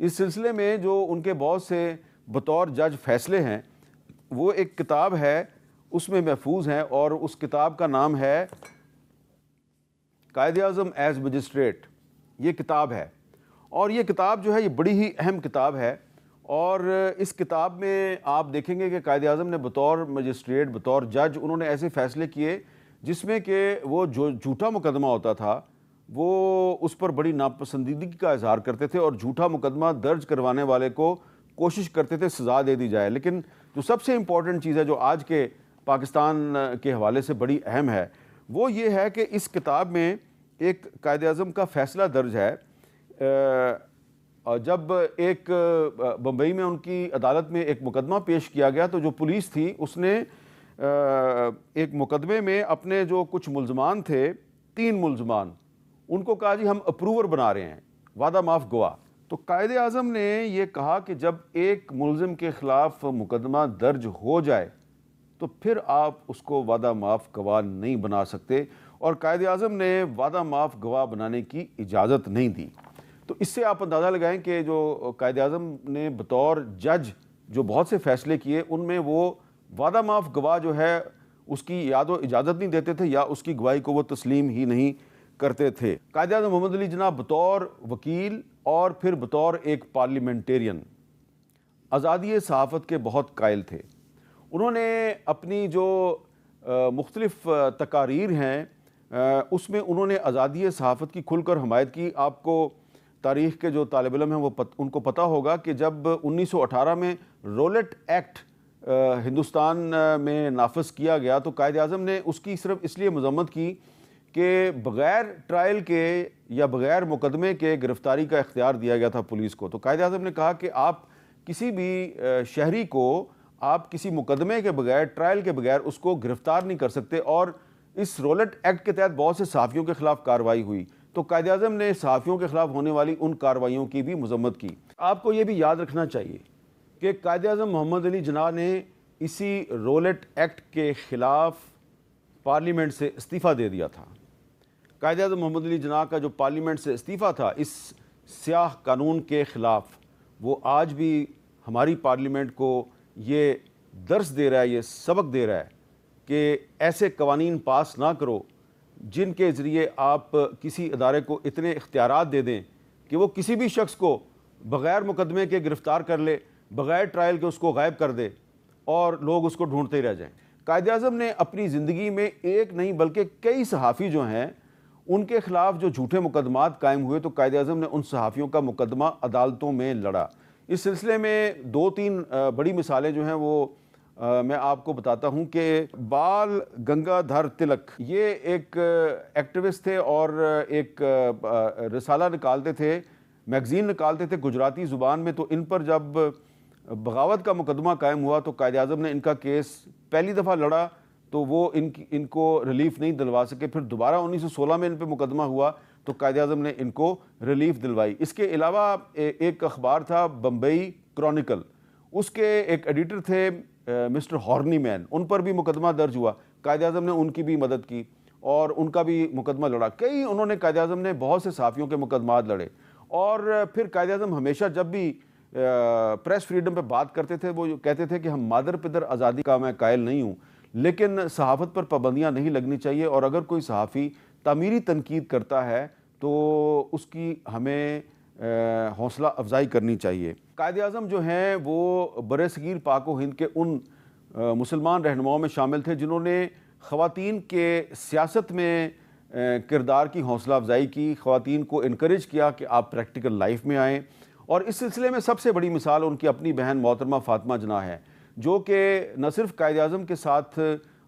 اس سلسلے میں جو ان کے بہت سے بطور جج فیصلے ہیں وہ ایک کتاب ہے اس میں محفوظ ہیں، اور اس کتاب کا نام ہے قائد اعظم ایز مجسٹریٹ. یہ کتاب ہے، اور یہ کتاب جو ہے یہ بڑی ہی اہم کتاب ہے. اور اس کتاب میں آپ دیکھیں گے کہ قائد اعظم نے بطور مجسٹریٹ، بطور جج، انہوں نے ایسے فیصلے کیے جس میں کہ وہ جو جھوٹا مقدمہ ہوتا تھا وہ اس پر بڑی ناپسندیدگی کا اظہار کرتے تھے، اور جھوٹا مقدمہ درج کروانے والے کو کوشش کرتے تھے سزا دے دی جائے. لیکن جو سب سے امپورٹنٹ چیز ہے جو آج کے پاکستان کے حوالے سے بڑی اہم ہے وہ یہ ہے کہ اس کتاب میں ایک قائد اعظم کا فیصلہ درج ہے. جب ایک بمبئی میں ان کی عدالت میں ایک مقدمہ پیش کیا گیا تو جو پولیس تھی اس نے ایک مقدمے میں اپنے جو کچھ ملزمان تھے، 3 ملزمان، ان کو کہا جی ہم اپروور بنا رہے ہیں، وعدہ معاف گواہ. تو قائد اعظم نے یہ کہا کہ جب ایک ملزم کے خلاف مقدمہ درج ہو جائے تو پھر آپ اس کو وعدہ معاف گواہ نہیں بنا سکتے، اور قائد اعظم نے وعدہ معاف گواہ بنانے کی اجازت نہیں دی. تو اس سے آپ اندازہ لگائیں کہ جو قائد اعظم نے بطور جج جو بہت سے فیصلے کیے ان میں وہ وعدہ معاف گواہ جو ہے اس کی یا تو اجازت نہیں دیتے تھے یا اس کی گواہی کو وہ تسلیم ہی نہیں کرتے تھے. قائد اعظم محمد علی جناح بطور وکیل اور پھر بطور ایک پارلیمنٹیرین آزادی صحافت کے بہت قائل تھے. انہوں نے اپنی جو مختلف تقاریر ہیں اس میں انہوں نے آزادی صحافت کی کھل کر حمایت کی. آپ کو تاریخ کے جو طالب علم ہیں ان کو پتہ ہوگا کہ جب 1918 میں رولٹ ایکٹ ہندوستان میں نافذ کیا گیا تو قائد اعظم نے اس کی صرف اس لیے مذمت کی کہ بغیر ٹرائل کے یا بغیر مقدمے کے گرفتاری کا اختیار دیا گیا تھا پولیس کو. تو قائد اعظم نے کہا کہ آپ کسی بھی شہری کو آپ کسی مقدمے کے بغیر، ٹرائل کے بغیر اس کو گرفتار نہیں کر سکتے. اور اس رولٹ ایکٹ کے تحت بہت سے صحافیوں کے خلاف کارروائی ہوئی، تو قائد اعظم نے صحافیوں کے خلاف ہونے والی ان کارروائیوں کی بھی مذمت کی. آپ کو یہ بھی یاد رکھنا چاہیے کہ قائد اعظم محمد علی جناح نے اسی رولٹ ایکٹ کے خلاف پارلیمنٹ سے استعفیٰ دے دیا تھا. قائد اعظم محمد علی جناح کا جو پارلیمنٹ سے استعفیٰ تھا اس سیاہ قانون کے خلاف، وہ آج بھی ہماری پارلیمنٹ کو یہ درس دے رہا ہے، یہ سبق دے رہا ہے کہ ایسے قوانین پاس نہ کرو جن کے ذریعے آپ کسی ادارے کو اتنے اختیارات دے دیں کہ وہ کسی بھی شخص کو بغیر مقدمے کے گرفتار کر لے، بغیر ٹرائل کے اس کو غائب کر دے اور لوگ اس کو ڈھونڈتے ہی رہ جائیں. قائد اعظم نے اپنی زندگی میں ایک نہیں بلکہ کئی صحافی جو ہیں ان کے خلاف جو جھوٹے مقدمات قائم ہوئے تو قائد اعظم نے ان صحافیوں کا مقدمہ عدالتوں میں لڑا. اس سلسلے میں 2-3 بڑی مثالیں جو ہیں وہ میں آپ کو بتاتا ہوں کہ بال گنگا دھر تلک یہ ایک ایکٹیوسٹ تھے اور ایک رسالہ نکالتے تھے، میگزین نکالتے تھے گجراتی زبان میں. تو ان پر جب بغاوت کا مقدمہ قائم ہوا تو قائد اعظم نے ان کا کیس پہلی دفعہ لڑا تو وہ ان کو ریلیف نہیں دلوا سکے. پھر دوبارہ 1916 میں ان پہ مقدمہ ہوا تو قائد اعظم نے ان کو ریلیف دلوائی. اس کے علاوہ ایک اخبار تھا بمبئی کرونیکل، اس کے ایک ایڈیٹر تھے مسٹر ہارنی مین، ان پر بھی مقدمہ درج ہوا. قائد اعظم نے ان کی بھی مدد کی اور ان کا بھی مقدمہ لڑا. انہوں نے قائد اعظم نے بہت سے صحافیوں کے مقدمات لڑے. اور پھر قائد اعظم ہمیشہ جب بھی پریس فریڈم پہ بات کرتے تھے وہ کہتے تھے کہ ہم مادر پدر آزادی کا میں قائل نہیں ہوں، لیکن صحافت پر پابندیاں نہیں لگنی چاہیے، اور اگر کوئی صحافی تعمیری تنقید کرتا ہے تو اس کی ہمیں حوصلہ افزائی کرنی چاہیے. قائد اعظم جو ہیں وہ برصغیر پاک و ہند کے ان مسلمان رہنماؤں میں شامل تھے جنہوں نے خواتین کے سیاست میں کردار کی حوصلہ افزائی کی، خواتین کو انکریج کیا کہ آپ پریکٹیکل لائف میں آئیں. اور اس سلسلے میں سب سے بڑی مثال ان کی اپنی بہن محترمہ فاطمہ جناح ہے، جو کہ نہ صرف قائد اعظم کے ساتھ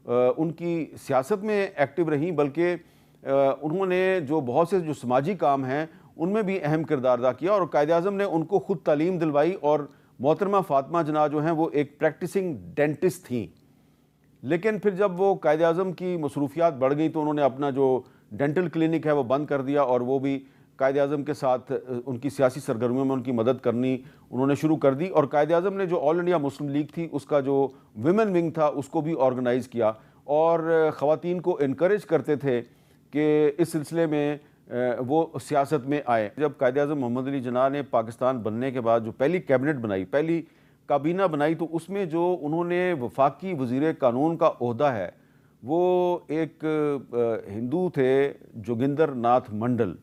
ان کی سیاست میں ایکٹیو رہیں بلکہ انہوں نے جو بہت سے جو سماجی کام ہیں ان میں بھی اہم کردار ادا کیا، اور قائد اعظم نے ان کو خود تعلیم دلوائی. اور محترمہ فاطمہ جناح جو ہیں وہ ایک پریکٹسنگ ڈینٹسٹ تھیں، لیکن پھر جب وہ قائد اعظم کی مصروفیات بڑھ گئیں تو انہوں نے اپنا جو ڈینٹل کلینک ہے وہ بند کر دیا، اور وہ بھی قائد اعظم کے ساتھ ان کی سیاسی سرگرمیوں میں ان کی مدد کرنی انہوں نے شروع کر دی. اور قائد اعظم نے جو آل انڈیا مسلم لیگ تھی اس کا جو ویمن ونگ تھا اس کو بھی آرگنائز کیا، اور خواتین کو انکریج کرتے تھے کہ اس سلسلے میں وہ سیاست میں آئے. جب قائد اعظم محمد علی جناح نے پاکستان بننے کے بعد جو پہلی کیبنٹ بنائی, پہلی کابینہ بنائی, تو اس میں جو انہوں نے وفاقی وزیر قانون کا عہدہ ہے وہ ایک ہندو تھے, جوگندر ناتھ منڈل.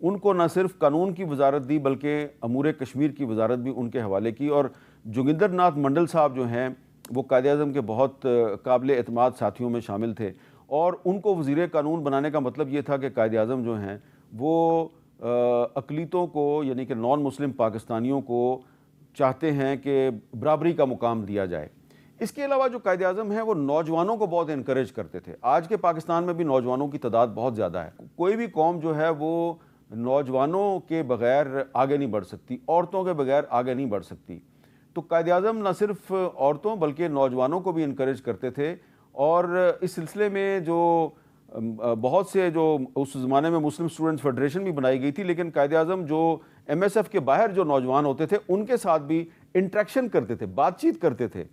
ان کو نہ صرف قانون کی وزارت دی بلکہ امور کشمیر کی وزارت بھی ان کے حوالے کی. اور جوگندر ناتھ منڈل صاحب جو ہیں وہ قائد اعظم کے بہت قابل اعتماد ساتھیوں میں شامل تھے, اور ان کو وزیر قانون بنانے کا مطلب یہ تھا کہ قائد اعظم جو ہیں وہ اقلیتوں کو یعنی کہ نان مسلم پاکستانیوں کو چاہتے ہیں کہ برابری کا مقام دیا جائے. اس کے علاوہ جو قائد اعظم ہیں وہ نوجوانوں کو بہت انکریج کرتے تھے. آج کے پاکستان میں بھی نوجوانوں کی تعداد بہت زیادہ ہے. کوئی بھی قوم جو ہے وہ نوجوانوں کے بغیر آگے نہیں بڑھ سکتی, عورتوں کے بغیر آگے نہیں بڑھ سکتی. تو قائد اعظم نہ صرف عورتوں بلکہ نوجوانوں کو بھی انکریج کرتے تھے. اور اس سلسلے میں جو بہت سے جو اس زمانے میں مسلم اسٹوڈنٹس فیڈریشن بھی بنائی گئی تھی, لیکن قائد اعظم جو ایم ایس ایف کے باہر جو نوجوان ہوتے تھے ان کے ساتھ بھی انٹریکشن کرتے تھے, بات چیت کرتے تھے.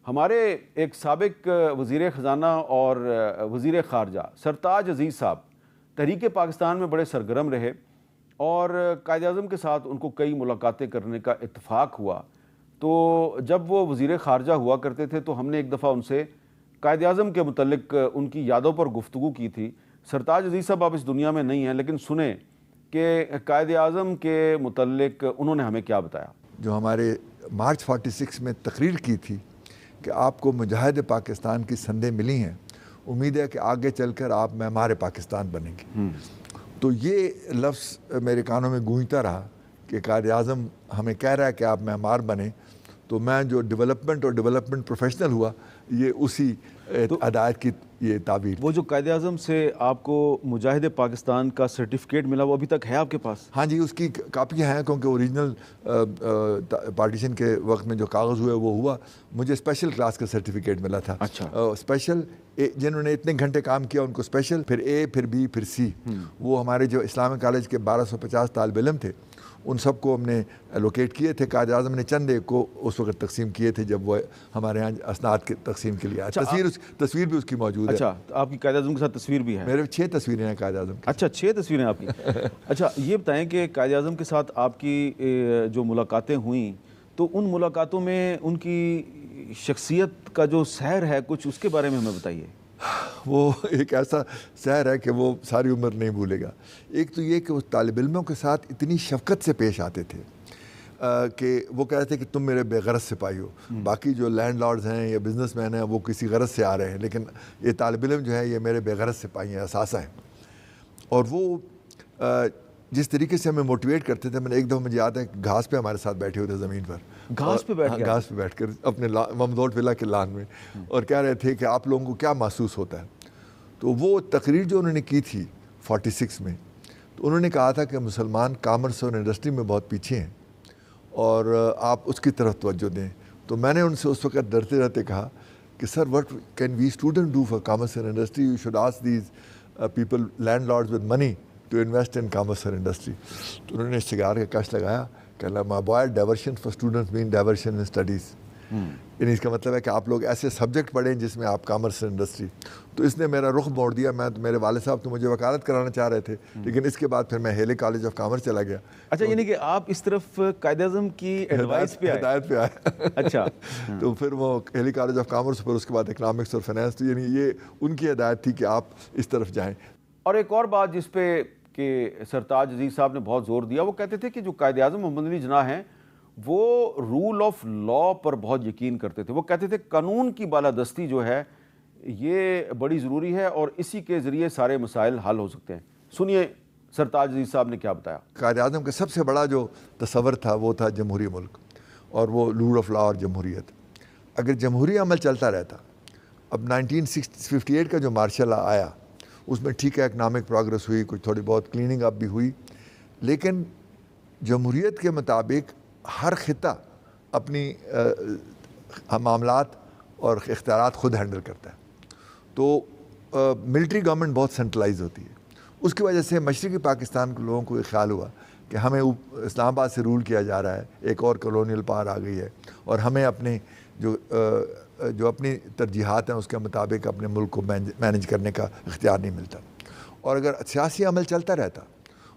ہمارے ایک سابق وزیر خزانہ اور وزیر خارجہ سرتاج عزیز صاحب تحریک پاکستان میں بڑے سرگرم رہے, اور قائد اعظم کے ساتھ ان کو کئی ملاقاتیں کرنے کا اتفاق ہوا. تو جب وہ وزیر خارجہ ہوا کرتے تھے تو ہم نے ایک دفعہ ان سے قائد اعظم کے متعلق ان کی یادوں پر گفتگو کی تھی. سرتاج عزیز صاحب آپ اس دنیا میں نہیں ہیں, لیکن سنیں کہ قائد اعظم کے متعلق انہوں نے ہمیں کیا بتایا. جو ہمارے مارچ 46 میں تقریر کی تھی کہ آپ کو مجاہد پاکستان کی سندیں ملی ہیں, امید ہے کہ آگے چل کر آپ معمار پاکستان بنیں گے. تو یہ لفظ میرے کانوں میں گونجتا رہا کہ قائد اعظم ہمیں کہہ رہا ہے کہ آپ معمار بنیں. تو میں جو ڈیولپمنٹ پروفیشنل ہوا, یہ اسی ہدایت کی یہ تعبیر. وہ جو قائد اعظم سے آپ کو مجاہد پاکستان کا سرٹیفکیٹ ملا وہ ابھی تک ہے آپ کے پاس؟ ہاں جی, اس کی کاپیاں ہیں, کیونکہ اوریجنل پارٹیشن کے وقت میں جو کاغذ ہوئے وہ ہوا. مجھے اسپیشل کلاس کا سرٹیفکیٹ ملا تھا. اچھا. اسپیشل جنہوں نے اتنے گھنٹے کام کیا ان کو اسپیشل, پھر اے, پھر بی, پھر سی. وہ ہمارے جو اسلامک کالج کے 1250 طالب علم تھے ان سب کو ہم نے الوکیٹ کیے تھے. قائد اعظم نے چند ایک کو اس وقت تقسیم کیے تھے جب وہ ہمارے ہاں اسناد کے تقسیم کے لیے آیا. تصویر بھی اس کی موجود ہے. اچھا, آپ کی قائد اعظم کے ساتھ تصویر بھی ہے؟ میرے 6 تصویریں ہیں قائد اعظم کی. اچھا, 6 تصویریں آپ کی. اچھا, یہ بتائیں کہ قائد اعظم کے ساتھ آپ کی جو ملاقاتیں ہوئیں تو ان ملاقاتوں میں ان کی شخصیت کا جو سیر ہے کچھ اس کے بارے میں ہمیں بتائیے. وہ ایک ایسا سحر ہے کہ وہ ساری عمر نہیں بھولے گا. ایک تو یہ کہ وہ طالب علموں کے ساتھ اتنی شفقت سے پیش آتے تھے کہ وہ کہہ رہے تھے کہ تم میرے بے غرض سپاہی ہو. باقی جو لینڈ لارڈز ہیں یا بزنس مین ہیں وہ کسی غرض سے آ رہے ہیں, لیکن یہ طالب علم جو ہے یہ میرے بے غرض سپاہی ہیں, اثاثہ ہیں. اور وہ جس طریقے سے ہمیں موٹیویٹ کرتے تھے, میں نے ایک دفعہ مجھے یاد ہے گھاس پہ ہمارے ساتھ بیٹھے ہوئے تھے زمین پر, گھاس پہ بیٹھ کر اپنے ممدوٹ ولا کے لان میں, اور کہہ رہے تھے کہ آپ لوگوں کو کیا محسوس ہوتا ہے. تو وہ تقریر جو انہوں نے کی تھی 46 میں, تو انہوں نے کہا تھا کہ مسلمان کامرس اور انڈسٹری میں بہت پیچھے ہیں اور آپ اس کی طرف توجہ دیں. تو میں نے ان سے اس وقت ڈرتے رہتے کہا کہ sir what can we student do for commerce and industry, you should ask these people landlords with money to invest in commerce and industry. تو انہوں نے سگار کا کش لگایا کہ my boy diversion for students mean diversion in studies. یعنی اس کا مطلب ہے کہ آپ لوگ ایسے سبجیکٹ پڑھیں جس میں آپ کامرس انڈسٹری. تو اس نے میرا رخ موڑ دیا. میں تو میرے والد صاحب تو مجھے وکالت کرانا چاہ رہے تھے, لیکن اس کے بعد پھر میں ہیلے کالج آف کامرس چلا گیا. اچھا, یعنی کہ آپ اس طرف قائد اعظم کی ایڈوائس پہ ہدایت پہ آئے. اچھا. تو پھر وہ ہیلی کالج آف کامرس, پھر اس کے بعد اکنامکس اور فائنانس. تو یعنی یہ ان کی ہدایت تھی کہ آپ اس طرف جائیں. اور ایک اور بات جس پہ کہ سرتاج عزیز صاحب نے بہت زور دیا, وہ کہتے تھے کہ جو قائد اعظم محمد علی جناح ہیں وہ رول آف لا پر بہت یقین کرتے تھے. وہ کہتے تھے قانون کی بالادستی جو ہے یہ بڑی ضروری ہے اور اسی کے ذریعے سارے مسائل حل ہو سکتے ہیں. سنیے سرتاج عزیز صاحب نے کیا بتایا. قائد اعظم کا سب سے بڑا جو تصور تھا وہ تھا جمہوری ملک, اور وہ رول آف لا اور جمہوریت. اگر جمہوری عمل چلتا رہتا, اب 1958 کا جو مارشل لا آیا اس میں ٹھیک ہے اکنامک پروگرس ہوئی, کچھ تھوڑی بہت کلیننگ اپ بھی ہوئی, لیکن جمہوریت کے مطابق ہر خطہ اپنی معاملات اور اختیارات خود ہینڈل کرتا ہے. تو ملٹری گورنمنٹ بہت سینٹرلائز ہوتی ہے. اس کی وجہ سے مشرقی پاکستان کے لوگوں کو یہ خیال ہوا کہ ہمیں اسلام آباد سے رول کیا جا رہا ہے, ایک اور کالونیل پاور آ گئی ہے, اور ہمیں اپنے جو اپنی ترجیحات ہیں اس کے مطابق اپنے ملک کو مینج کرنے کا اختیار نہیں ملتا. اور اگر سیاسی عمل چلتا رہتا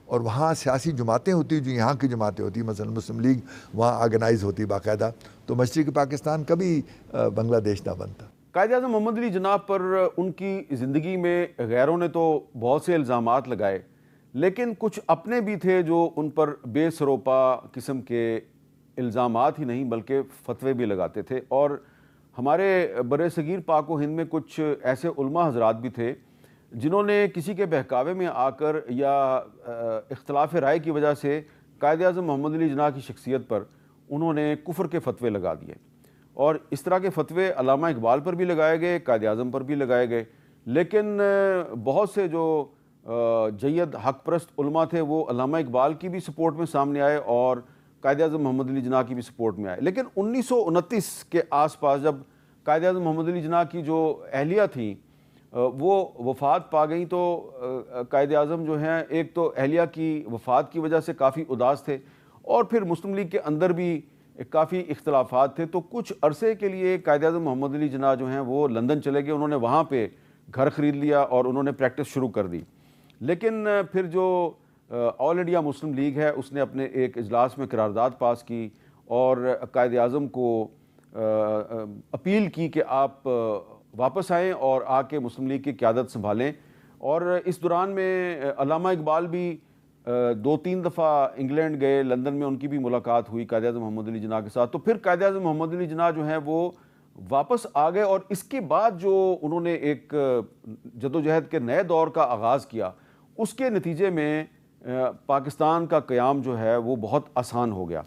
اور وہاں سیاسی جماعتیں ہوتی جو یہاں کی جماعتیں ہوتی، مثلا مسلم لیگ وہاں آرگنائز ہوتی باقاعدہ، تو مشرقی پاکستان کبھی بنگلہ دیش نہ بنتا۔ قائد اعظم محمد علی جناح پر ان کی زندگی میں غیروں نے تو بہت سے الزامات لگائے، لیکن کچھ اپنے بھی تھے جو ان پر بے سروپا قسم کے الزامات ہی نہیں بلکہ فتوے بھی لگاتے تھے۔ اور ہمارے بر صغیر پاک و ہند میں کچھ ایسے علماء حضرات بھی تھے جنہوں نے کسی کے بہکاوے میں آ کر یا اختلاف رائے کی وجہ سے قائد اعظم محمد علی جناح کی شخصیت پر انہوں نے کفر کے فتوے لگا دیے، اور اس طرح کے فتوے علامہ اقبال پر بھی لگائے گئے، قائد اعظم پر بھی لگائے گئے، لیکن بہت سے جو جید حق پرست علماء تھے وہ علامہ اقبال کی بھی سپورٹ میں سامنے آئے اور قائد اعظم محمد علی جناح کی بھی سپورٹ میں آئے۔ لیکن 1929 کے آس پاس جب قائد اعظم محمد علی جناح کی جو اہلیہ تھیں وہ وفات پا گئیں، تو قائد اعظم جو ہیں ایک تو اہلیہ کی وفات کی وجہ سے کافی اداس تھے، اور پھر مسلم لیگ کے اندر بھی کافی اختلافات تھے، تو کچھ عرصے کے لیے قائد اعظم محمد علی جناح جو ہیں وہ لندن چلے گئے، انہوں نے وہاں پہ گھر خرید لیا اور انہوں نے پریکٹس شروع کر دی۔ لیکن پھر جو آل انڈیا مسلم لیگ ہے اس نے اپنے ایک اجلاس میں قرارداد پاس کی اور قائد اعظم کو اپیل کی کہ آپ واپس آئیں اور آ کے مسلم لیگ کی قیادت سنبھالیں، اور اس دوران میں علامہ اقبال بھی 2-3 دفعہ انگلینڈ گئے، لندن میں ان کی بھی ملاقات ہوئی قائد اعظم محمد علی جناح کے ساتھ، تو پھر قائد اعظم محمد علی جناح جو ہیں وہ واپس آ گئے، اور اس کے بعد جو انہوں نے ایک جدوجہد کے نئے دور کا آغاز کیا، اس کے نتیجے میں پاکستان کا قیام جو ہے وہ بہت آسان ہو گیا۔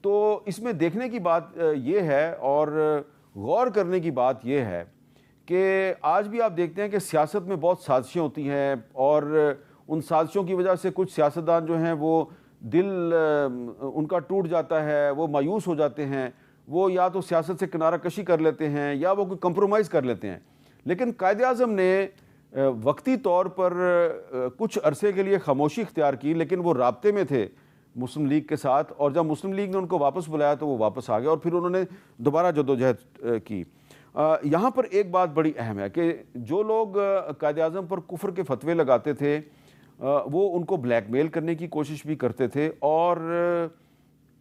تو اس میں دیکھنے کی بات یہ ہے اور غور کرنے کی بات یہ ہے کہ آج بھی آپ دیکھتے ہیں کہ سیاست میں بہت سازشیں ہوتی ہیں، اور ان سازشوں کی وجہ سے کچھ سیاستدان جو ہیں وہ دل ان کا ٹوٹ جاتا ہے، وہ مایوس ہو جاتے ہیں، وہ یا تو سیاست سے کنارہ کشی کر لیتے ہیں یا وہ کوئی کمپرومائز کر لیتے ہیں۔ لیکن قائد اعظم نے وقتی طور پر کچھ عرصے کے لیے خاموشی اختیار کی، لیکن وہ رابطے میں تھے مسلم لیگ کے ساتھ، اور جب مسلم لیگ نے ان کو واپس بلایا تو وہ واپس آ گئے، اور پھر انہوں نے دوبارہ جدوجہد کی۔ یہاں پر ایک بات بڑی اہم ہے کہ جو لوگ قائد اعظم پر کفر کے فتوے لگاتے تھے وہ ان کو بلیک میل کرنے کی کوشش بھی کرتے تھے، اور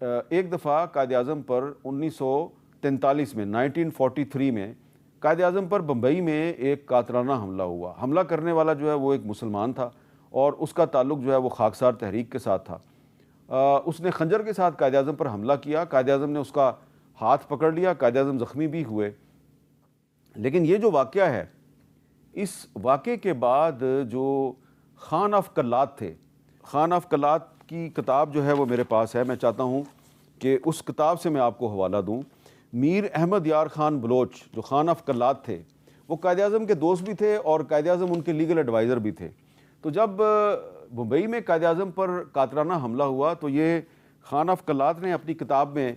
ایک دفعہ قائد اعظم پر 1943 میں 1943 میں قائد اعظم پر بمبئی میں ایک قاتلانہ حملہ ہوا۔ حملہ کرنے والا جو ہے وہ ایک مسلمان تھا، اور اس کا تعلق جو ہے وہ خاکسار تحریک کے ساتھ تھا۔ اس نے خنجر کے ساتھ قائد اعظم پر حملہ کیا، قائد اعظم نے اس کا ہاتھ پکڑ لیا، قائد اعظم زخمی بھی ہوئے۔ لیکن یہ جو واقعہ ہے، اس واقعے کے بعد جو خان آف کلات تھے، خان آف کلات کی کتاب جو ہے وہ میرے پاس ہے، میں چاہتا ہوں کہ اس کتاب سے میں آپ کو حوالہ دوں۔ میر احمد یار خان بلوچ جو خان آف کلات تھے، وہ قائد اعظم کے دوست بھی تھے اور قائد اعظم ان کے لیگل ایڈوائزر بھی تھے۔ تو جب ممبئی میں قائد اعظم پر قاتلانہ حملہ ہوا تو یہ خان آف کلات نے اپنی کتاب میں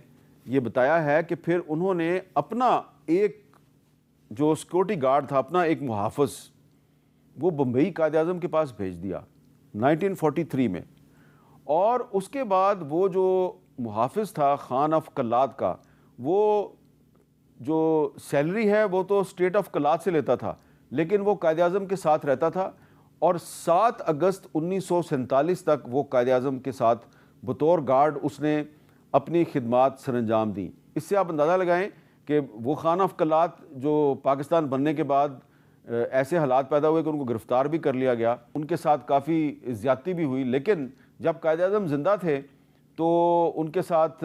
یہ بتایا ہے کہ پھر انہوں نے اپنا ایک جو سیکورٹی گارڈ تھا، اپنا ایک محافظ، وہ بمبئی قائد اعظم کے پاس بھیج دیا 1943 میں، اور اس کے بعد وہ جو محافظ تھا خان آف کلات کا، وہ جو سیلری ہے وہ تو اسٹیٹ آف کلات سے لیتا تھا، لیکن وہ قائد اعظم کے ساتھ رہتا تھا، اور 7 اگست 1947 تک وہ قائد اعظم کے ساتھ بطور گارڈ اس نے اپنی خدمات سر انجام دیں۔ اس سے آپ اندازہ لگائیں کہ وہ خان آف کلات جو پاکستان بننے کے بعد ایسے حالات پیدا ہوئے کہ ان کو گرفتار بھی کر لیا گیا، ان کے ساتھ کافی زیادتی بھی ہوئی، لیکن جب قائد اعظم زندہ تھے تو ان کے ساتھ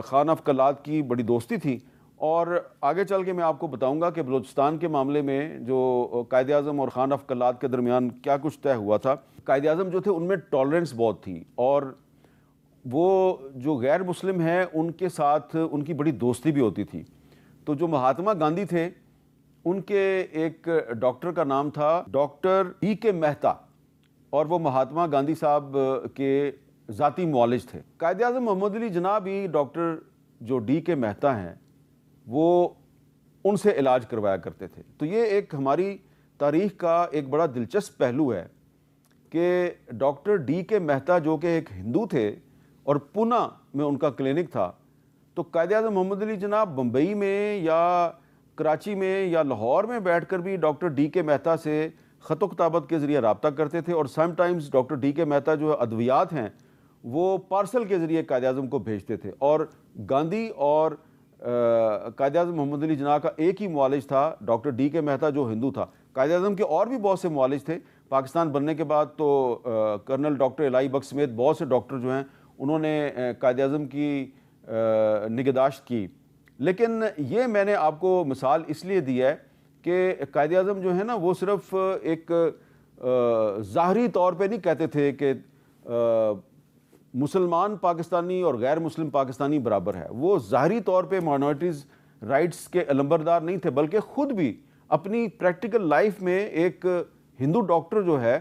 خان آف کلات کی بڑی دوستی تھی۔ اور آگے چل کے میں آپ کو بتاؤں گا کہ بلوچستان کے معاملے میں جو قائد اعظم اور خان آف کلات کے درمیان کیا کچھ طے ہوا تھا۔ قائد اعظم جو تھے ان میں ٹالرنس بہت تھی، اور وہ جو غیر مسلم ہیں ان کے ساتھ ان کی بڑی دوستی بھی ہوتی تھی۔ تو جو مہاتما گاندھی تھے ان کے ایک ڈاکٹر کا نام تھا ڈاکٹر ڈی کے مہتا، اور وہ مہاتما گاندھی صاحب کے ذاتی معالج تھے۔ قائد اعظم محمد علی جناح بھی ڈاکٹر جو ڈی کے مہتا ہیں وہ ان سے علاج کروایا کرتے تھے۔ تو یہ ایک ہماری تاریخ کا ایک بڑا دلچسپ پہلو ہے کہ ڈاکٹر ڈی کے مہتا جو کہ ایک ہندو تھے اور پونا میں ان کا کلینک تھا، تو قائد اعظم محمد علی جناح بمبئی میں یا کراچی میں یا لاہور میں بیٹھ کر بھی ڈاکٹر ڈی کے مہتا سے خط و کتابت کے ذریعے رابطہ کرتے تھے، اور سم ٹائمز ڈاکٹر ڈی کے مہتا جو ادویات ہیں وہ پارسل کے ذریعے قائد اعظم کو بھیجتے تھے. اور گاندھی اور قائد اعظم محمد علی جناح کا ایک ہی معالج تھا، ڈاکٹر ڈی کے مہتا جو ہندو تھا. قائد اعظم کے اور بھی بہت سے معالج تھے. پاکستان بننے کے بعد تو کرنل ڈاکٹر الہی بخش سمیت بہت سے ڈاکٹر جو ہیں انہوں نے قائد اعظم کی نگہداشت کی. لیکن یہ میں نے آپ کو مثال اس لیے دی ہے کہ قائد اعظم جو ہے نا وہ صرف ایک ظاہری طور پہ نہیں کہتے تھے کہ مسلمان پاکستانی اور غیر مسلم پاکستانی برابر ہے. وہ ظاہری طور پہ مائنورٹیز رائٹس کے علمبردار نہیں تھے، بلکہ خود بھی اپنی پریکٹیکل لائف میں ایک ہندو ڈاکٹر جو ہے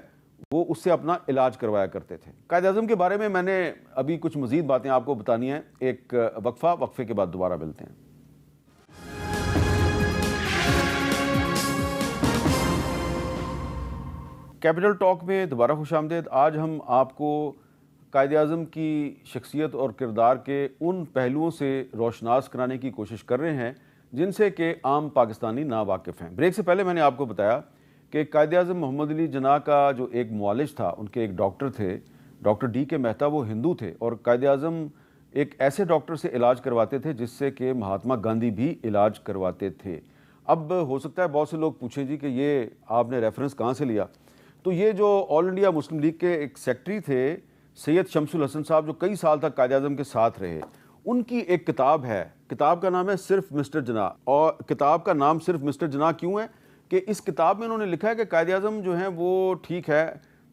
وہ اس سے اپنا علاج کروایا کرتے تھے. قائد اعظم کے بارے میں نے ابھی کچھ مزید باتیں آپ کو بتانی ہیں. ایک وقفے کے بعد دوبارہ ملتے ہیں. کیپٹل ٹاک میں دوبارہ خوش آمدید. آج ہم آپ کو قائد اعظم کی شخصیت اور کردار کے ان پہلوؤں سے روشناس کرانے کی کوشش کر رہے ہیں جن سے کہ عام پاکستانی ناواقف ہیں. بریک سے پہلے میں نے آپ کو بتایا کہ قائد اعظم محمد علی جناح کا جو ایک معالج تھا، ان کے ایک ڈاکٹر تھے ڈاکٹر ڈی کے مہتا، وہ ہندو تھے، اور قائد اعظم ایک ایسے ڈاکٹر سے علاج کرواتے تھے جس سے کہ مہاتما گاندھی بھی علاج کرواتے تھے. اب ہو سکتا ہے بہت سے لوگ پوچھیں جی کہ یہ آپ نے ریفرنس کہاں سے لیا؟ تو یہ جو آل انڈیا مسلم لیگ کے ایک سیکٹری تھے سید شمس الحسن صاحب، جو کئی سال تک قائد اعظم کے ساتھ رہے، ان کی ایک کتاب ہے. کتاب کا نام ہے صرف مسٹر جناح. اور کتاب کا نام صرف مسٹر جناح کیوں ہے؟ کہ اس کتاب میں انہوں نے لکھا ہے کہ قائد اعظم جو ہیں وہ ٹھیک ہے،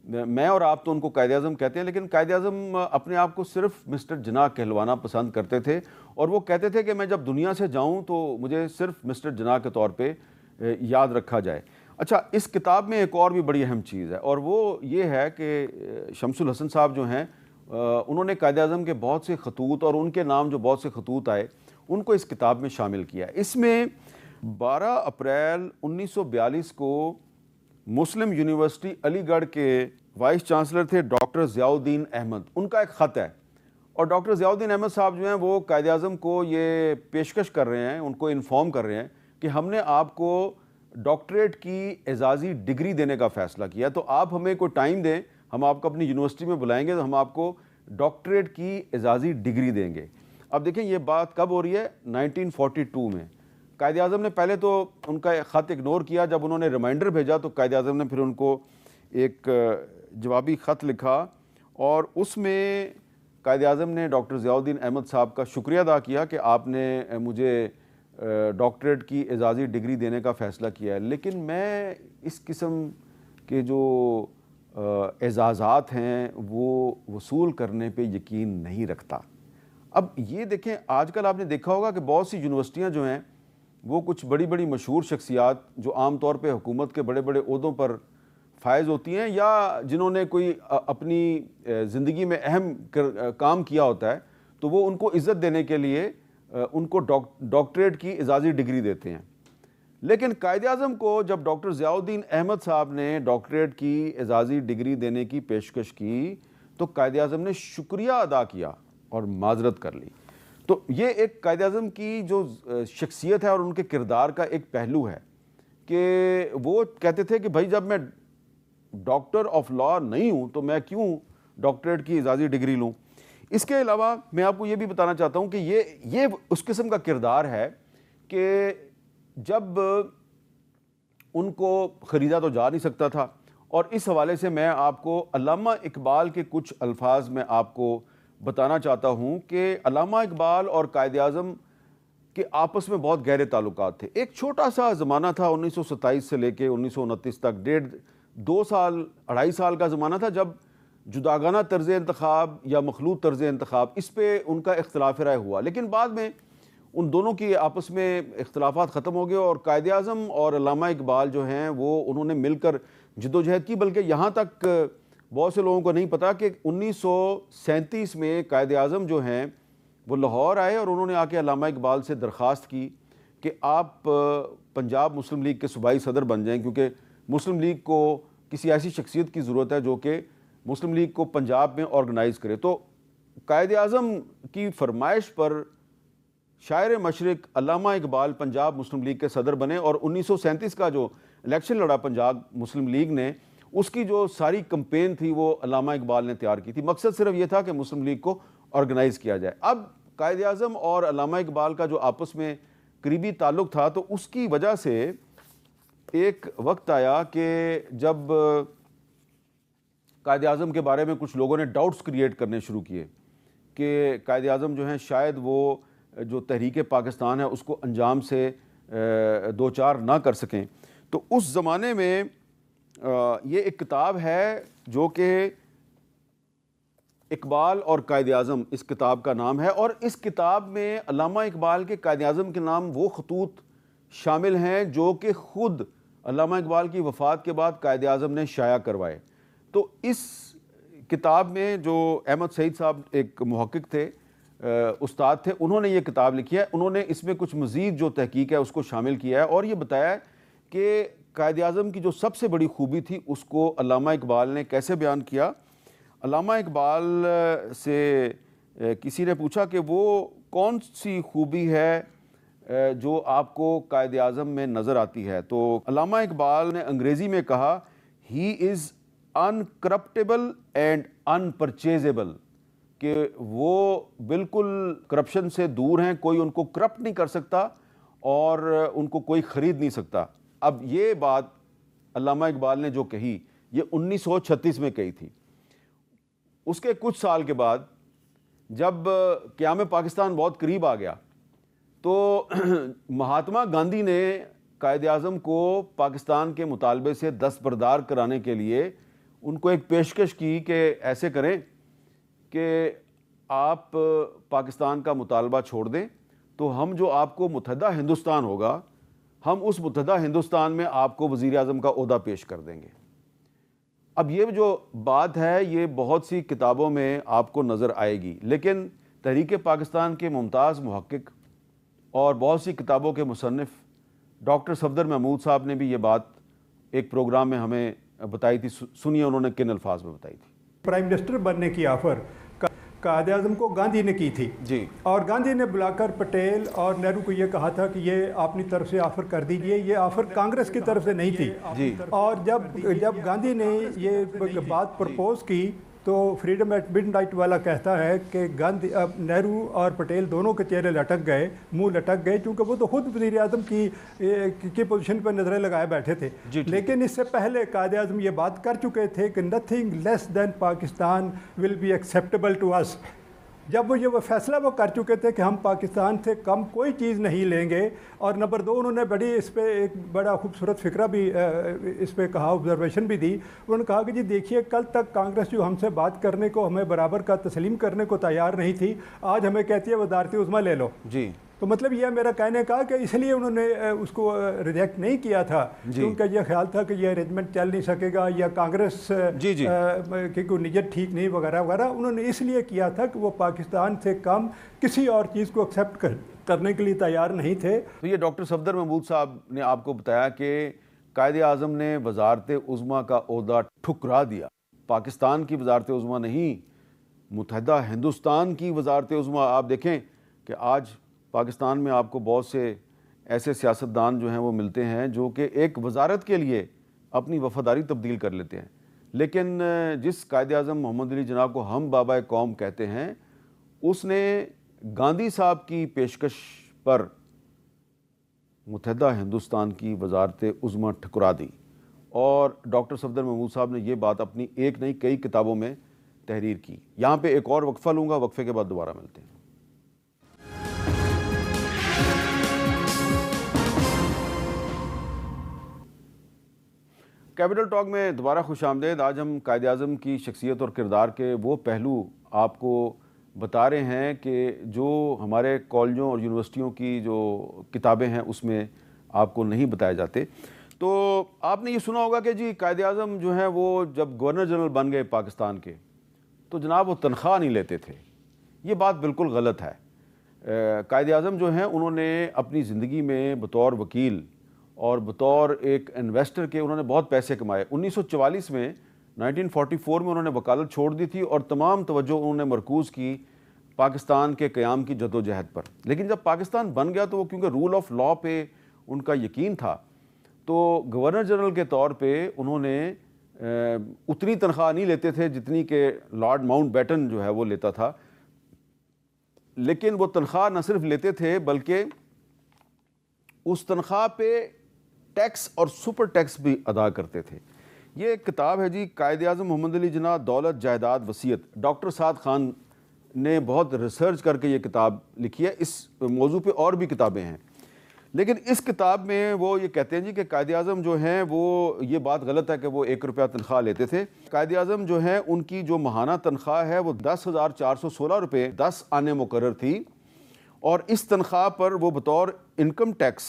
میں اور آپ تو ان کو قائد اعظم کہتے ہیں، لیکن قائد اعظم اپنے آپ کو صرف مسٹر جناح کہلوانا پسند کرتے تھے، اور وہ کہتے تھے کہ میں جب دنیا سے جاؤں تو مجھے صرف مسٹر جناح کے طور پہ یاد رکھا جائے. اچھا، اس کتاب میں ایک اور بھی بڑی اہم چیز ہے، اور وہ یہ ہے کہ شمس الحسن صاحب جو ہیں انہوں نے قائد اعظم کے بہت سے خطوط اور ان کے نام جو بہت سے خطوط آئے ان کو اس کتاب میں شامل کیا. اس میں 12 اپریل 1942 کو مسلم یونیورسٹی علی گڑھ کے وائس چانسلر تھے ڈاکٹر ضیاء الدین احمد، ان کا ایک خط ہے. اور ڈاکٹر ضیاء الدین احمد صاحب جو ہیں وہ قائد اعظم کو یہ پیشکش کر رہے ہیں، ان کو انفارم کر رہے ہیں کہ ہم نے آپ کو ڈاکٹریٹ کی اعزازی ڈگری دینے کا فیصلہ کیا، تو آپ ہمیں کوئی ٹائم دیں، ہم آپ کو اپنی یونیورسٹی میں بلائیں گے تو ہم آپ کو ڈاکٹریٹ کی اعزازی ڈگری دیں گے. اب دیکھیں یہ بات کب ہو رہی ہے؟ 1942 میں. قائد اعظم نے پہلے تو ان کا خط اگنور کیا، جب انہوں نے ریمائنڈر بھیجا تو قائد اعظم نے پھر ان کو ایک جوابی خط لکھا، اور اس میں قائد اعظم نے ڈاکٹر ضیاء الدین احمد صاحب کا شکریہ ادا کیا کہ آپ نے مجھے ڈاکٹریٹ کی اعزازی ڈگری دینے کا فیصلہ کیا ہے، لیکن میں اس قسم کے جو اعزازات ہیں وہ وصول کرنے پہ یقین نہیں رکھتا. اب یہ دیکھیں، آج کل آپ نے دیکھا ہوگا کہ بہت سی یونیورسٹیاں جو ہیں وہ کچھ بڑی بڑی مشہور شخصیات جو عام طور پہ حکومت کے بڑے بڑے عہدوں پر فائز ہوتی ہیں، یا جنہوں نے کوئی اپنی زندگی میں اہم کام کیا ہوتا ہے، تو وہ ان کو عزت دینے کے لیے ان کو ڈاکٹریٹ کی اعزازی ڈگری دیتے ہیں. لیکن قائد اعظم کو جب ڈاکٹر ضیاء الدین احمد صاحب نے ڈاکٹریٹ کی اعزازی ڈگری دینے کی پیشکش کی تو قائد اعظم نے شکریہ ادا کیا اور معذرت کر لی. تو یہ ایک قائد اعظم کی جو شخصیت ہے اور ان کے کردار کا ایک پہلو ہے کہ وہ کہتے تھے کہ بھائی جب میں ڈاکٹر آف لا نہیں ہوں تو میں کیوں ڈاکٹریٹ کی اعزازی ڈگری لوں. اس کے علاوہ میں آپ کو یہ بھی بتانا چاہتا ہوں کہ یہ اس قسم کا کردار ہے کہ جب ان کو خریدا تو جا نہیں سکتا تھا، اور اس حوالے سے میں آپ کو علامہ اقبال کے کچھ الفاظ میں آپ کو بتانا چاہتا ہوں کہ علامہ اقبال اور قائد اعظم کے آپس میں بہت گہرے تعلقات تھے. ایک چھوٹا سا زمانہ تھا 1927 سے لے کے 1929 تک، 2.5 سال کا زمانہ تھا جب جداگانہ طرز انتخاب یا مخلوط طرز انتخاب اس پہ ان کا اختلاف رائے ہوا. لیکن بعد میں ان دونوں کی آپس میں اختلافات ختم ہو گئے، اور قائد اعظم اور علامہ اقبال جو ہیں وہ انہوں نے مل کر جدوجہد کی. بلکہ یہاں تک بہت سے لوگوں کو نہیں پتا کہ 1937 میں قائد اعظم جو ہیں وہ لاہور آئے اور انہوں نے آ کے علامہ اقبال سے درخواست کی کہ آپ پنجاب مسلم لیگ کے صوبائی صدر بن جائیں، کیونکہ مسلم لیگ کو کسی ایسی شخصیت کی ضرورت ہے جو کہ مسلم لیگ کو پنجاب میں آرگنائز کرے. تو قائد اعظم کی فرمائش پر شاعر مشرق علامہ اقبال پنجاب مسلم لیگ کے صدر بنے، اور 1937 کا جو الیکشن لڑا پنجاب مسلم لیگ نے، اس کی جو ساری کمپین تھی وہ علامہ اقبال نے تیار کی تھی. مقصد صرف یہ تھا کہ مسلم لیگ کو آرگنائز کیا جائے. اب قائد اعظم اور علامہ اقبال کا جو آپس میں قریبی تعلق تھا، تو اس کی وجہ سے ایک وقت آیا کہ جب قائد اعظم کے بارے میں کچھ لوگوں نے ڈاؤٹس کریٹ کرنے شروع کیے کہ قائد اعظم جو ہیں شاید وہ جو تحریک پاکستان ہے اس کو انجام سے دو چار نہ کر سکیں. تو اس زمانے میں یہ ایک کتاب ہے جو کہ اقبال اور قائد اعظم اس کتاب کا نام ہے، اور اس کتاب میں علامہ اقبال کے قائد اعظم کے نام وہ خطوط شامل ہیں جو کہ خود علامہ اقبال کی وفات کے بعد قائد اعظم نے شائع کروائے. تو اس کتاب میں جو احمد سعید صاحب ایک محقق تھے، استاد تھے، انہوں نے یہ کتاب لکھی ہے. انہوں نے اس میں کچھ مزید جو تحقیق ہے اس کو شامل کیا ہے، اور یہ بتایا ہے کہ قائد اعظم کی جو سب سے بڑی خوبی تھی اس کو علامہ اقبال نے کیسے بیان کیا. علامہ اقبال سے کسی نے پوچھا کہ وہ کون سی خوبی ہے جو آپ کو قائد اعظم میں نظر آتی ہے، تو علامہ اقبال نے انگریزی میں کہا ہی از انکرپٹیبل اینڈ انپرچیزیبل، کہ وہ بالکل کرپشن سے دور ہیں، کوئی ان کو کرپٹ نہیں کر سکتا اور ان کو کوئی خرید نہیں سکتا. اب یہ بات علامہ اقبال نے جو کہی یہ 1936 میں کہی تھی. اس کے کچھ سال کے بعد جب قیام پاکستان بہت قریب آ گیا تو مہاتما گاندھی نے قائد اعظم کو پاکستان کے مطالبے سے دستبردار کرانے کے لیے ان کو ایک پیشکش کی کہ ایسے کریں کہ آپ پاکستان کا مطالبہ چھوڑ دیں تو ہم جو آپ کو متحدہ ہندوستان ہوگا، ہم اس متحدہ ہندوستان میں آپ کو وزیر اعظم کا عہدہ پیش کر دیں گے. اب یہ جو بات ہے یہ بہت سی کتابوں میں آپ کو نظر آئے گی، لیکن تحریک پاکستان کے ممتاز محقق اور بہت سی کتابوں کے مصنف ڈاکٹر صفدر محمود صاحب نے بھی یہ بات ایک پروگرام میں ہمیں بتائی تھی. سنیے انہوں نے کن الفاظ میں بتائی تھی. پرائم منسٹر بننے کی آفر قائد اعظم کو گاندھی نے کی تھی جی، اور گاندھی نے بلا کر پٹیل اور نہرو کو یہ کہا تھا کہ یہ اپنی طرف سے آفر کر دیجئے. یہ آفر کانگریس کی طرف سے نہیں تھی جی. اور جب گاندھی نے یہ بات پرپوز کی تو فریڈم ایٹ مڈ نائٹ والا کہتا ہے کہ نہرو اور پٹیل دونوں کے چہرے لٹک گئے، منہ لٹک گئے، کیونکہ وہ تو خود وزیر اعظم کی پوزیشن پر نظریں لگائے بیٹھے تھے. لیکن اس سے پہلے قائد اعظم یہ بات کر چکے تھے کہ nothing less than Pakistan will be acceptable to us. جب وہ فیصلہ وہ کر چکے تھے کہ ہم پاکستان سے کم کوئی چیز نہیں لیں گے. اور نمبر 2 انہوں نے بڑی اس پہ ایک بڑا خوبصورت فکرہ بھی اس پہ کہا، آبزرویشن بھی دی. انہوں نے کہا کہ جی دیکھیے کل تک کانگریس جو ہم سے بات کرنے کو، ہمیں برابر کا تسلیم کرنے کو تیار نہیں تھی، آج ہمیں کہتی ہے وزارت عظمیٰ لے لو. جی، تو مطلب یہ میرا کہنے کا کہ اس لیے انہوں نے اس کو ریجیکٹ نہیں کیا تھا کیونکہ یہ خیال تھا کہ یہ ارینجمنٹ چل نہیں سکے گا یا کانگریس کی کوئی نیت ٹھیک نہیں وغیرہ وغیرہ. انہوں نے اس لیے کیا تھا کہ وہ پاکستان سے کم کسی اور چیز کو ایکسیپٹ کرنے کے لیے تیار نہیں تھے. تو یہ ڈاکٹر صفدر محمود صاحب نے آپ کو بتایا کہ قائد اعظم نے وزارت عظمیٰ کا عہدہ ٹھکرا دیا. پاکستان کی وزارت عظمیٰ نہیں، متحدہ ہندوستان کی وزارت عظمیٰ. آپ دیکھیں کہ آج پاکستان میں آپ کو بہت سے ایسے سیاستدان جو ہیں وہ ملتے ہیں جو کہ ایک وزارت کے لیے اپنی وفاداری تبدیل کر لیتے ہیں، لیکن جس قائد اعظم محمد علی جناح کو ہم بابا قوم کہتے ہیں، اس نے گاندھی صاحب کی پیشکش پر متحدہ ہندوستان کی وزارت عظمیٰ ٹھکرا دی. اور ڈاکٹر صفدر محمود صاحب نے یہ بات اپنی ایک نہیں کئی کتابوں میں تحریر کی. یہاں پہ ایک اور وقفہ لوں گا، وقفے کے بعد دوبارہ ملتے ہیں. کیپٹل ٹاک میں دوبارہ خوش آمدید. آج ہم قائد اعظم کی شخصیت اور کردار کے وہ پہلو آپ کو بتا رہے ہیں کہ جو ہمارے کالجوں اور یونیورسٹیوں کی جو کتابیں ہیں اس میں آپ کو نہیں بتائے جاتے. تو آپ نے یہ سنا ہوگا کہ جی قائد اعظم جو ہیں وہ جب گورنر جنرل بن گئے پاکستان کے تو جناب وہ تنخواہ نہیں لیتے تھے. یہ بات بالکل غلط ہے. قائد اعظم جو ہیں انہوں نے اپنی زندگی میں بطور وکیل اور بطور ایک انویسٹر کے انہوں نے بہت پیسے کمائے. 1944 میں 1944 میں انہوں نے وکالت چھوڑ دی تھی اور تمام توجہ انہوں نے مرکوز کی پاکستان کے قیام کی جد و جہد پر. لیکن جب پاکستان بن گیا تو وہ کیونکہ رول آف لاء پہ ان کا یقین تھا تو گورنر جنرل کے طور پہ انہوں نے اتنی تنخواہ نہیں لیتے تھے جتنی کہ لارڈ ماؤنٹ بیٹن جو ہے وہ لیتا تھا، لیکن وہ تنخواہ نہ صرف لیتے تھے بلکہ اس تنخواہ پہ ٹیکس اور سپر ٹیکس بھی ادا کرتے تھے۔ یہ ایک کتاب ہے جی، قائد اعظم محمد علی جناح دولت جائیداد وصیت، ڈاکٹر سعد خان نے بہت ریسرچ کر کے یہ کتاب لکھی ہے۔ اس موضوع پہ اور بھی کتابیں ہیں، لیکن اس کتاب میں وہ یہ کہتے ہیں جی کہ قائد اعظم جو ہیں وہ، یہ بات غلط ہے کہ وہ 1 روپیہ تنخواہ لیتے تھے۔ قائد اعظم جو ہیں ان کی جو ماہانہ تنخواہ ہے وہ 10,416 روپے 10 آنے مقرر تھی، اور اس تنخواہ پر وہ بطور انکم ٹیکس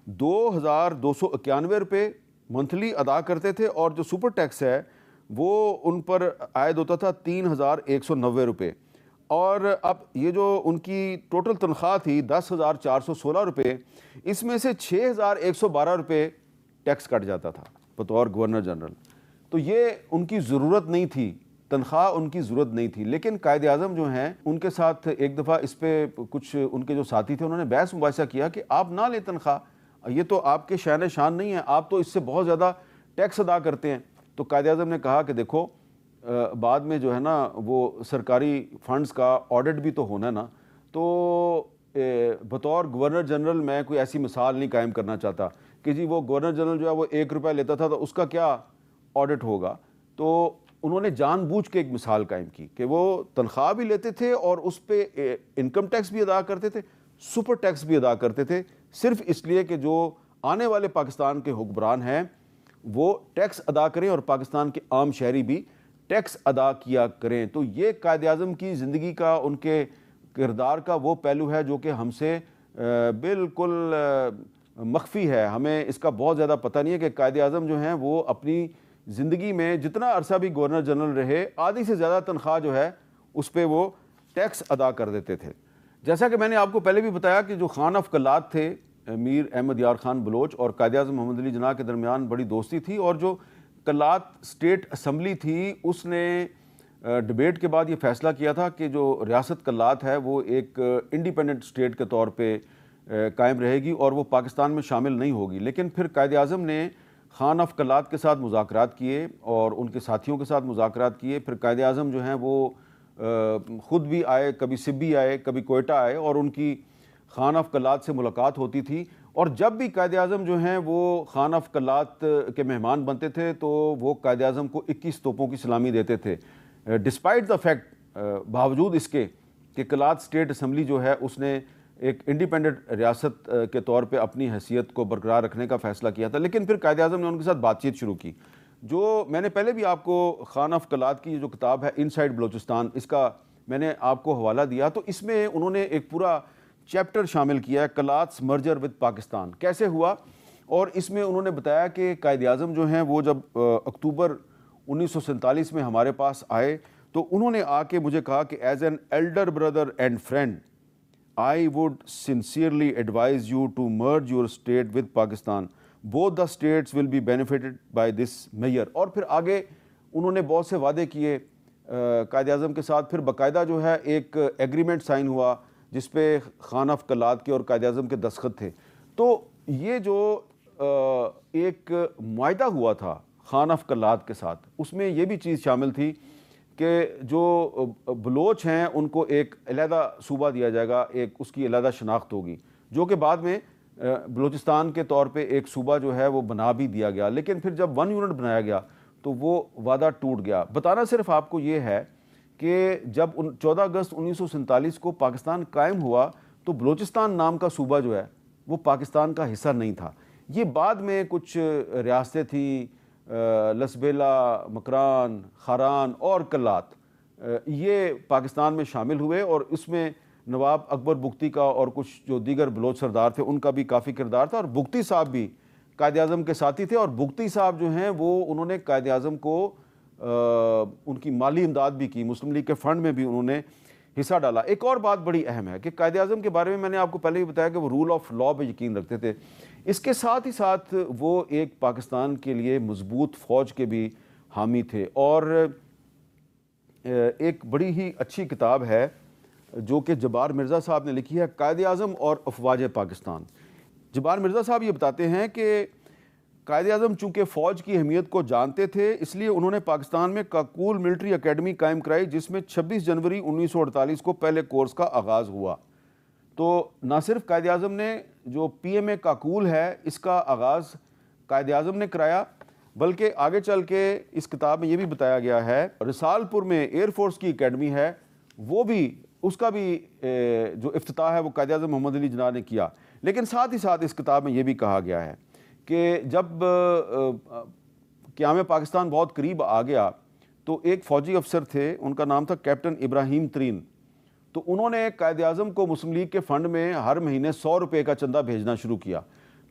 2,291 روپے منتھلی ادا کرتے تھے، اور جو سپر ٹیکس ہے وہ ان پر عائد ہوتا تھا 3,190 روپے۔ اور اب یہ جو ان کی ٹوٹل تنخواہ تھی 10,416 روپے، اس میں سے 6,112 روپے ٹیکس کٹ جاتا تھا بطور گورنر جنرل۔ تو یہ ان کی ضرورت نہیں تھی، تنخواہ ان کی ضرورت نہیں تھی، لیکن قائد اعظم جو ہیں ان کے ساتھ ایک دفعہ اس پہ کچھ ان کے جو ساتھی تھے انہوں نے بحث مباحثہ کیا کہ آپ نہ لیں تنخواہ، یہ تو آپ کے شان شان نہیں ہے، آپ تو اس سے بہت زیادہ ٹیکس ادا کرتے ہیں۔ تو قائد اعظم نے کہا کہ دیکھو بعد میں جو ہے نا وہ سرکاری فنڈز کا آڈٹ بھی تو ہونا ہے نا، تو بطور گورنر جنرل میں کوئی ایسی مثال نہیں قائم کرنا چاہتا کہ جی وہ گورنر جنرل جو ہے وہ 1 روپیہ لیتا تھا تو اس کا کیا آڈٹ ہوگا۔ تو انہوں نے جان بوجھ کے ایک مثال قائم کی کہ وہ تنخواہ بھی لیتے تھے اور اس پہ انکم ٹیکس بھی ادا کرتے تھے، سپر ٹیکس بھی ادا کرتے تھے، صرف اس لیے کہ جو آنے والے پاکستان کے حکمران ہیں وہ ٹیکس ادا کریں اور پاکستان کے عام شہری بھی ٹیکس ادا کیا کریں۔ تو یہ قائد اعظم کی زندگی کا، ان کے کردار کا وہ پہلو ہے جو کہ ہم سے بالکل مخفی ہے، ہمیں اس کا بہت زیادہ پتہ نہیں ہے کہ قائد اعظم جو ہیں وہ اپنی زندگی میں جتنا عرصہ بھی گورنر جنرل رہے، آدھی سے زیادہ تنخواہ جو ہے اس پہ وہ ٹیکس ادا کر دیتے تھے۔ جیسا کہ میں نے آپ کو پہلے بھی بتایا کہ جو خان آف کلات تھے، میر احمد یار خان بلوچ اور قائد اعظم محمد علی جناح کے درمیان بڑی دوستی تھی، اور جو کلات اسٹیٹ اسمبلی تھی اس نے ڈبیٹ کے بعد یہ فیصلہ کیا تھا کہ جو ریاست کلات ہے وہ ایک انڈیپینڈنٹ اسٹیٹ کے طور پہ قائم رہے گی اور وہ پاکستان میں شامل نہیں ہوگی۔ لیکن پھر قائد اعظم نے خان آف کلات کے ساتھ مذاکرات کیے اور ان کے ساتھیوں کے ساتھ مذاکرات کیے۔ پھر قائد اعظم جو ہیں وہ خود بھی آئے، کبھی سبی آئے، کبھی کوئٹہ آئے، اور ان کی خان آف کلات سے ملاقات ہوتی تھی، اور جب بھی قائد اعظم جو ہیں وہ خان آف کلات کے مہمان بنتے تھے تو وہ قائد اعظم کو 21 توپوں کی سلامی دیتے تھے، ڈسپائٹ دا فیکٹ، باوجود اس کے کہ کلات اسٹیٹ اسمبلی جو ہے اس نے ایک انڈیپینڈنٹ ریاست کے طور پہ اپنی حیثیت کو برقرار رکھنے کا فیصلہ کیا تھا۔ لیکن پھر قائد اعظم نے ان کے ساتھ بات چیت شروع کی۔ جو میں نے پہلے بھی آپ کو خان آف کلات کی جو کتاب ہے ان سائڈ بلوچستان، اس کا میں نے آپ کو حوالہ دیا، تو اس میں انہوں نے ایک پورا چیپٹر شامل کیا ہے کلاتس مرجر ود پاکستان کیسے ہوا، اور اس میں انہوں نے بتایا کہ قائد اعظم جو ہیں وہ جب اکتوبر 1947 میں ہمارے پاس آئے تو انہوں نے آ کے مجھے کہا کہ as an elder brother and friend I would sincerely advise you to merge your state with Pakistan. Both the states will be benefited by this measure. اور پھر آگے انہوں نے بہت سے وعدے کیے قائد اعظم کے ساتھ۔ پھر باقاعدہ جو ہے ایک ایگریمنٹ سائن ہوا جس پہ خان آف کلات کے اور قائد اعظم کے دستخط تھے۔ تو یہ جو ایک معاہدہ ہوا تھا خان آف کلات کے ساتھ، اس میں یہ بھی چیز شامل تھی کہ جو بلوچ ہیں ان کو ایک علیحدہ صوبہ دیا جائے گا، ایک اس کی علیحدہ شناخت ہوگی، جو کہ بعد میں بلوچستان کے طور پہ ایک صوبہ جو ہے وہ بنا بھی دیا گیا۔ لیکن پھر جب 1 یونٹ بنایا گیا تو وہ وعدہ ٹوٹ گیا۔ بتانا صرف آپ کو یہ ہے کہ جب 14 اگست 1947 کو پاکستان قائم ہوا تو بلوچستان نام کا صوبہ جو ہے وہ پاکستان کا حصہ نہیں تھا۔ یہ بعد میں کچھ ریاستیں تھیں، لسبیلا، مکران، خاران اور کلات، یہ پاکستان میں شامل ہوئے، اور اس میں نواب اکبر بگٹی کا اور کچھ جو دیگر بلوچ سردار تھے ان کا بھی کافی کردار تھا، اور بگٹی صاحب بھی قائد اعظم کے ساتھی تھے، اور بگٹی صاحب جو ہیں وہ انہوں نے قائد اعظم کو ان کی مالی امداد بھی کی، مسلم لیگ کے فنڈ میں بھی انہوں نے حصہ ڈالا۔ ایک اور بات بڑی اہم ہے کہ قائد اعظم کے بارے میں نے آپ کو پہلے بھی بتایا کہ وہ رول آف لا پہ یقین رکھتے تھے، اس کے ساتھ ہی ساتھ وہ ایک پاکستان کے لیے مضبوط فوج کے بھی حامی تھے۔ اور ایک بڑی ہی اچھی کتاب ہے جو کہ جبار مرزا صاحب نے لکھی ہے، قائد اعظم اور افواج پاکستان۔ جبار مرزا صاحب یہ بتاتے ہیں کہ قائد اعظم چونکہ فوج کی اہمیت کو جانتے تھے اس لیے انہوں نے پاکستان میں کاکول ملٹری اکیڈمی قائم کرائی جس میں 26 جنوری 1948 کو پہلے کورس کا آغاز ہوا۔ تو نہ صرف قائد اعظم نے جو پی ایم اے کاکول ہے اس کا آغاز قائد اعظم نے کرایا، بلکہ آگے چل کے اس کتاب میں یہ بھی بتایا گیا ہے رسال پور میں ایئر فورس کی اکیڈمی ہے، وہ بھی اس کا بھی جو افتتاح ہے وہ قائد اعظم محمد علی جناح نے کیا۔ لیکن ساتھ ہی ساتھ اس کتاب میں یہ بھی کہا گیا ہے کہ جب قیام پاکستان بہت قریب آ گیا تو ایک فوجی افسر تھے، ان کا نام تھا کیپٹن ابراہیم ترین، تو انہوں نے قائد اعظم کو مسلم لیگ کے فنڈ میں ہر مہینے 100 روپے کا چندہ بھیجنا شروع کیا۔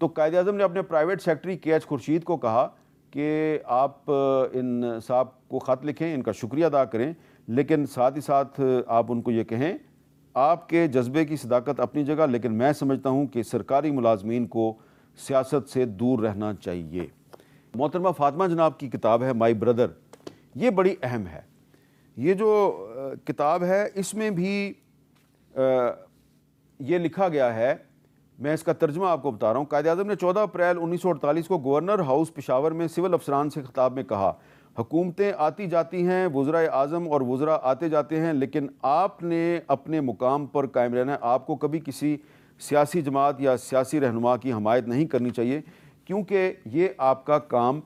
تو قائد اعظم نے اپنے پرائیویٹ سیکرٹری کے ایچ خورشید کو کہا کہ آپ ان صاحب کو خط لکھیں، ان کا شکریہ ادا کریں، لیکن ساتھ ہی ساتھ آپ ان کو یہ کہیں آپ کے جذبے کی صداقت اپنی جگہ، لیکن میں سمجھتا ہوں کہ سرکاری ملازمین کو سیاست سے دور رہنا چاہیے۔ محترمہ فاطمہ جناب کی کتاب ہے مائی بردر، یہ بڑی اہم ہے۔ یہ جو کتاب ہے اس میں بھی یہ لکھا گیا ہے، میں اس کا ترجمہ آپ کو بتا رہا ہوں۔ قائد اعظم نے 14 اپریل 1948 کو گورنر ہاؤس پشاور میں سول افسران سے خطاب میں کہا، حکومتیں آتی جاتی ہیں، وزراء اعظم اور وزراء آتے جاتے ہیں، لیکن آپ نے اپنے مقام پر قائم رہنا ہے۔ آپ کو کبھی کسی سیاسی جماعت یا سیاسی رہنما کی حمایت نہیں کرنی چاہیے کیونکہ یہ آپ کا کام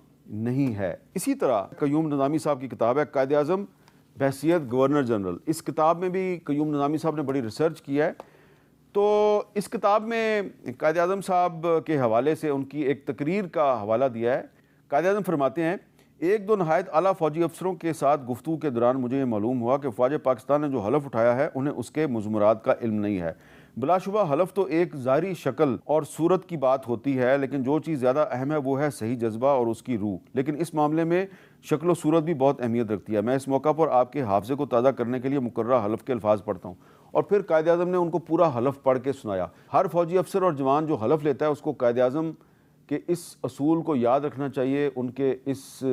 نہیں ہے۔ اسی طرح قیوم نظامی صاحب کی کتاب ہے قائد اعظم بحیثیت گورنر جنرل، اس کتاب میں بھی قیوم نظامی صاحب نے بڑی ریسرچ کی ہے۔ تو اس کتاب میں قائد اعظم صاحب کے حوالے سے ان کی ایک تقریر کا حوالہ دیا ہے۔ قائد اعظم فرماتے ہیں، ایک دو نہایت اعلیٰ فوجی افسروں کے ساتھ گفتگو کے دوران مجھے یہ معلوم ہوا کہ فوج پاکستان نے جو حلف اٹھایا ہے انہیں اس کے مضمرات کا علم نہیں ہے۔ بلا شبہ حلف تو ایک ظاہری شکل اور صورت کی بات ہوتی ہے، لیکن جو چیز زیادہ اہم ہے وہ ہے صحیح جذبہ اور اس کی روح، لیکن اس معاملے میں شکل و صورت بھی بہت اہمیت رکھتی ہے۔ میں اس موقع پر آپ کے حافظے کو تازہ کرنے کے لیے مقررہ حلف کے الفاظ پڑھتا ہوں۔ اور پھر قائد اعظم نے ان کو پورا حلف پڑھ کے سنایا۔ ہر فوجی افسر اور جوان جو حلف لیتا ہے اس کو قائد اعظم کے اس اصول کو یاد رکھنا چاہیے، ان کے اس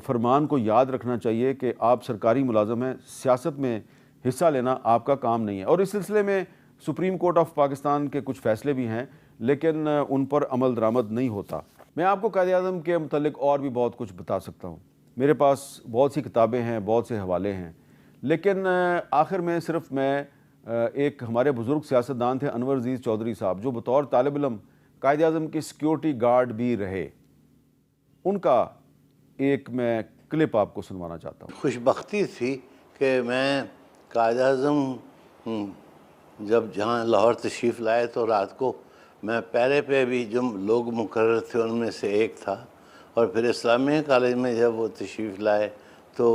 فرمان کو یاد رکھنا چاہیے کہ آپ سرکاری ملازم ہیں، سیاست میں حصہ لینا آپ کا کام نہیں ہے۔ اور اس سلسلے میں سپریم کورٹ آف پاکستان کے کچھ فیصلے بھی ہیں لیکن ان پر عمل درآمد نہیں ہوتا۔ میں آپ کو قائد اعظم کے متعلق اور بھی بہت کچھ بتا سکتا ہوں، میرے پاس بہت سی کتابیں ہیں، بہت سے حوالے ہیں، لیکن آخر میں صرف میں ایک ہمارے بزرگ سیاستدان تھے انور عزیز چودھری صاحب جو بطور طالب علم قائد اعظم کی سیکیورٹی گارڈ بھی رہے، ان کا ایک میں کلپ آپ کو سنوانا چاہتا ہوں۔ خوش بختی تھی کہ میں قائد اعظم جب جہاں لاہور تشریف لائے تو رات کو میں پہرے پہ بھی جو لوگ مقرر تھے ان میں سے ایک تھا، اور پھر اسلامیہ کالج میں جب وہ تشریف لائے تو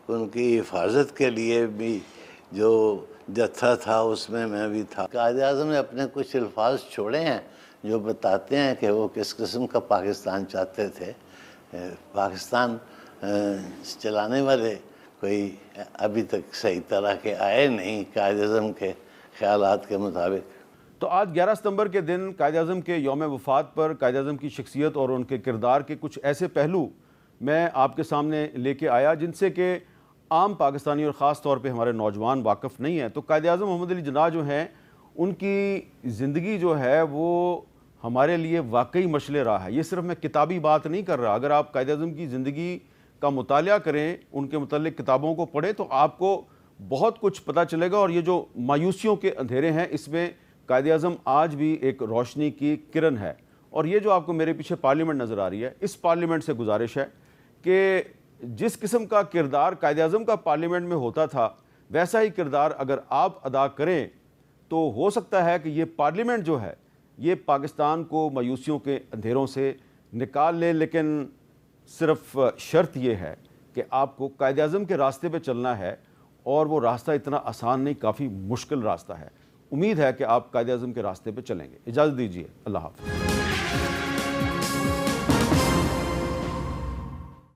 ان کی حفاظت کے لیے بھی جو جتھا تھا اس میں بھی تھا۔ قائد اعظم نے اپنے کچھ الفاظ چھوڑے ہیں جو بتاتے ہیں کہ وہ کس قسم کا پاکستان چاہتے تھے۔ پاکستان چلانے والے کوئی ابھی تک صحیح طرح کے آئے نہیں قائد اعظم کے خیالات کے مطابق۔ تو آج 11 ستمبر کے دن قائد اعظم کے یوم وفات پر قائد اعظم کی شخصیت اور ان کے کردار کے کچھ ایسے پہلو میں آپ کے سامنے لے کے آیا جن سے کہ عام پاکستانی اور خاص طور پہ ہمارے نوجوان واقف نہیں ہیں۔ تو قائد اعظم محمد علی جناح جو ہیں ان کی زندگی جو ہے وہ ہمارے لیے واقعی مشعل راہ ہے۔ یہ صرف میں کتابی بات نہیں کر رہا، اگر آپ قائد اعظم کی زندگی کا مطالعہ کریں، ان کے متعلق کتابوں کو پڑھیں تو آپ کو بہت کچھ پتہ چلے گا، اور یہ جو مایوسیوں کے اندھیرے ہیں اس میں قائد اعظم آج بھی ایک روشنی کی کرن ہے۔ اور یہ جو آپ کو میرے پیچھے پارلیمنٹ نظر آ رہی ہے، اس پارلیمنٹ سے گزارش ہے کہ جس قسم کا کردار قائد اعظم کا پارلیمنٹ میں ہوتا تھا ویسا ہی کردار اگر آپ ادا کریں تو ہو سکتا ہے کہ یہ پارلیمنٹ جو ہے یہ پاکستان کو مایوسیوں کے اندھیروں سے نکال لے، لیکن صرف شرط یہ ہے کہ آپ کو قائد اعظم کے راستے پہ چلنا ہے، اور وہ راستہ اتنا آسان نہیں، کافی مشکل راستہ ہے۔ امید ہے کہ آپ قائد اعظم کے راستے پہ چلیں گے۔ اجازت دیجیے، اللہ حافظ۔